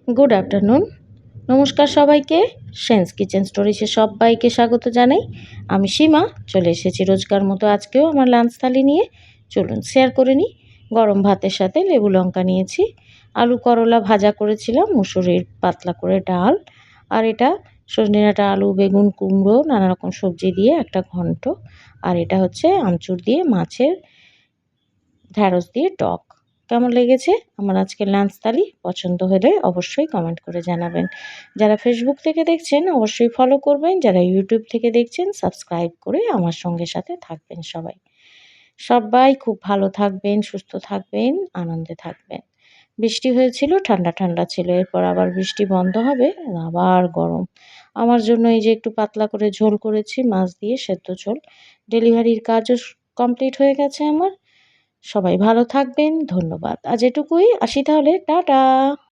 Good afternoon. নমস্কার সবাইকে। Sense kitchen স্টোরিজে সবাইকে স্বাগত জানাই। আমি সীমা চলে এসেছি রোজকার মতো আজকেও আমার লাঞ্চ থালি নিয়ে। চলুন শেয়ার করে নিই। গরম ভাতের সাথে লেবু লঙ্কা নিয়েছি, আলু করলা ভাজা করেছিলাম, মুসুরির পাতলা করে ডাল, আর এটা সজনে ডাঁটা আলু বেগুন কুমড়ো নানা রকম সবজি দিয়ে একটা ঘন্ট, আর এটা হচ্ছে আমচুর দিয়ে মাছের ঢ্যাঁড়স দিয়ে টক। কেমন লেগেছে আমার আজকের লাঞ্চ থালি? পছন্দ হলে অবশ্যই কমেন্ট করে জানাবেন। যারা ফেসবুক থেকে দেখছেন অবশ্যই ফলো করবেন, যারা ইউটিউব থেকে দেখছেন সাবস্ক্রাইব করে আমার সঙ্গে সাথে থাকবেন। সবাই সবাই খুব ভালো থাকবেন, সুস্থ থাকবেন, আনন্দে থাকবেন। বৃষ্টি হয়েছিল, ঠান্ডা ঠান্ডা ছিল, এরপর আবার বৃষ্টি বন্ধ হবে, আবার গরম। আমার জন্য এই যে একটু পাতলা করে ঝোল করেছি মাছ দিয়ে, সেদ্ধ ঝোল। ডেলিভারির কাজও কমপ্লিট হয়ে গেছে আমার। সবাই ভালো থাকবেন, ধন্যবাদ। আজ এটুকুই, আসি তাহলে, টাটা।